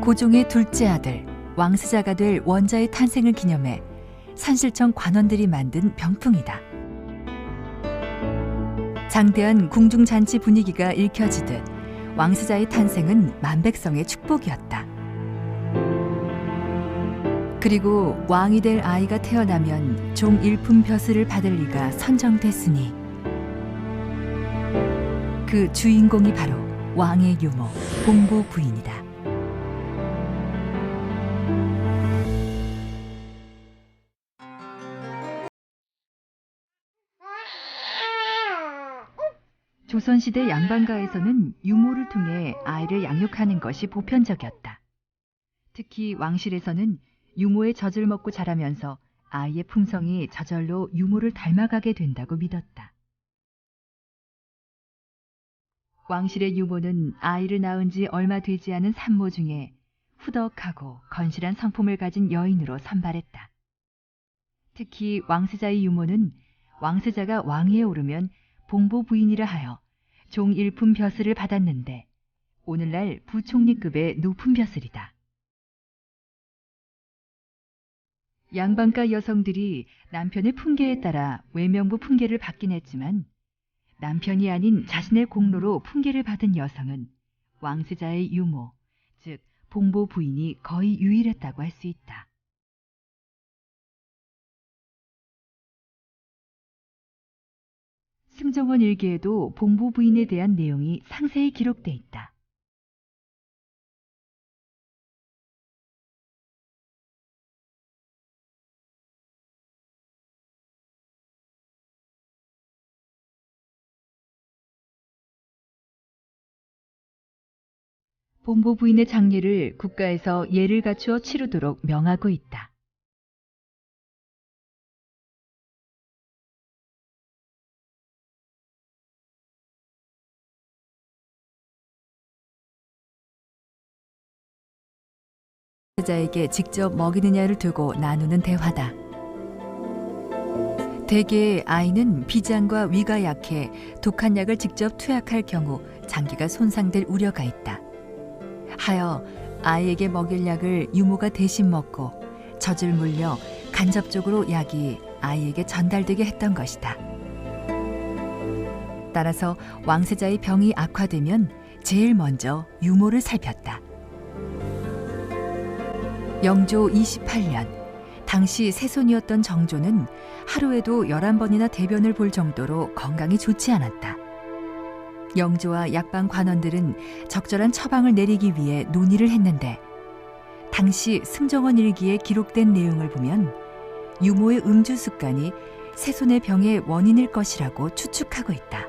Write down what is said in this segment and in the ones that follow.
고종의 둘째 아들 왕세자가 될 원자의 탄생을 기념해 산실청 관원들이 만든 병풍이다. 장대한 궁중잔치 분위기가 읽혀지듯 왕세자의 탄생은 만백성의 축복이었다. 그리고 왕이 될 아이가 태어나면 종일품 벼슬을 받을 리가 선정됐으니 그 주인공이 바로 왕의 유모 봉보 부인이다. 조선시대 양반가에서는 유모를 통해 아이를 양육하는 것이 보편적이었다. 특히 왕실에서는 유모의 젖을 먹고 자라면서 아이의 품성이 저절로 유모를 닮아가게 된다고 믿었다. 왕실의 유모는 아이를 낳은 지 얼마 되지 않은 산모 중에 후덕하고 건실한 성품을 가진 여인으로 선발했다. 특히 왕세자의 유모는 왕세자가 왕위에 오르면 봉보 부인이라 하여 종일품 벼슬을 받았는데 오늘날 부총리급의 높은 벼슬이다. 양반가 여성들이 남편의 풍계에 따라 외명부 풍계를 받긴 했지만 남편이 아닌 자신의 공로로 풍계를 받은 여성은 왕세자의 유모, 즉 봉보 부인이 거의 유일했다고 할 수 있다. 승정원 일기에도 봉보 부인에 대한 내용이 상세히 기록돼 있다. 봉보 부인의 장례를 국가에서 예를 갖추어 치르도록 명하고 있다. 왕세자에게 직접 먹이느냐를 두고 나누는 대화다. 대개 아이는 비장과 위가 약해 독한 약을 직접 투약할 경우 장기가 손상될 우려가 있다. 하여 아이에게 먹일 약을 유모가 대신 먹고 젖을 물려 간접적으로 약이 아이에게 전달되게 했던 것이다. 따라서 왕세자의 병이 악화되면 제일 먼저 유모를 살폈다. 영조 28년, 당시 세손이었던 정조는 하루에도 11번이나 대변을 볼 정도로 건강이 좋지 않았다. 영조와 약방 관원들은 적절한 처방을 내리기 위해 논의를 했는데 당시 승정원 일기에 기록된 내용을 보면 유모의 음주 습관이 세손의 병의 원인일 것이라고 추측하고 있다.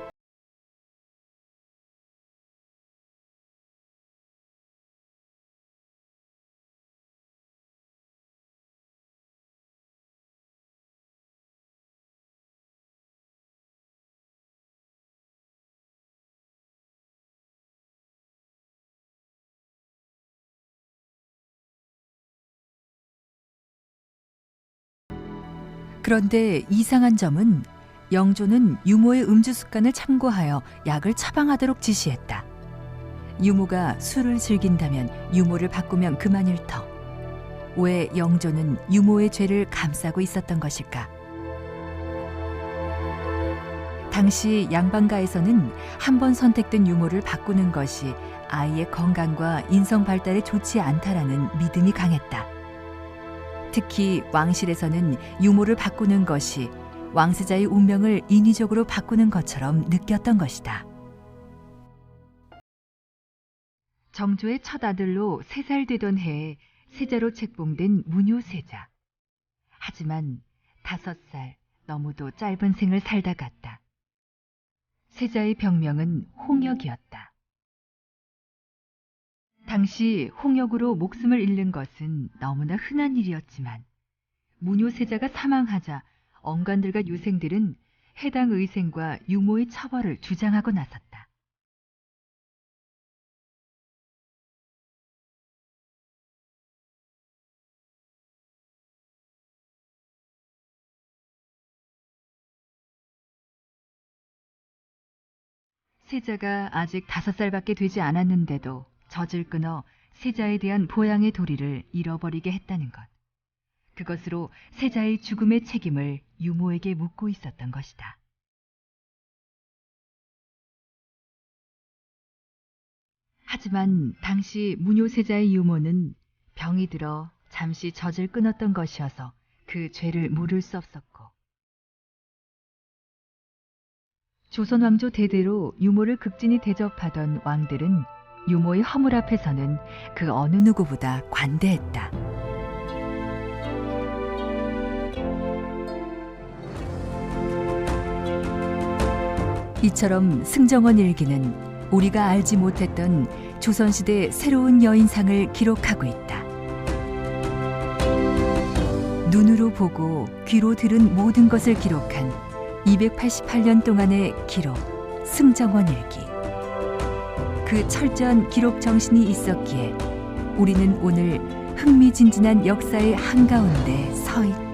그런데 이상한 점은 영조는 유모의 음주 습관을 참고하여 약을 처방하도록 지시했다. 유모가 술을 즐긴다면 유모를 바꾸면 그만일 터. 왜 영조는 유모의 죄를 감싸고 있었던 것일까? 당시 양반가에서는 한 번 선택된 유모를 바꾸는 것이 아이의 건강과 인성 발달에 좋지 않다라는 믿음이 강했다. 특히 왕실에서는 유모를 바꾸는 것이 왕세자의 운명을 인위적으로 바꾸는 것처럼 느꼈던 것이다. 정조의 첫 아들로 3살 되던 해에 세자로 책봉된 문효세자. 하지만 5살, 너무도 짧은 생을 살다 갔다. 세자의 병명은 홍역이었다. 당시 홍역으로 목숨을 잃는 것은 너무나 흔한 일이었지만 문효세자가 사망하자 언관들과 유생들은 해당 의생과 유모의 처벌을 주장하고 나섰다. 세자가 아직 5살밖에 되지 않았는데도 젖을 끊어 세자에 대한 보양의 도리를 잃어버리게 했다는 것. 그것으로 세자의 죽음의 책임을 유모에게 묻고 있었던 것이다. 하지만 당시 무뇨세자의 유모는 병이 들어 잠시 젖을 끊었던 것이어서 그 죄를 물을 수 없었고, 조선 왕조 대대로 유모를 극진히 대접하던 왕들은 유모의 허물 앞에서는 그 어느 누구보다 관대했다. 이처럼 승정원 일기는 우리가 알지 못했던 조선시대 새로운 여인상을 기록하고 있다. 눈으로 보고 귀로 들은 모든 것을 기록한 288년 동안의 기록, 승정원 일기. 그 철저한 기록 정신이 있었기에 우리는 오늘 흥미진진한 역사의 한가운데 서 있다.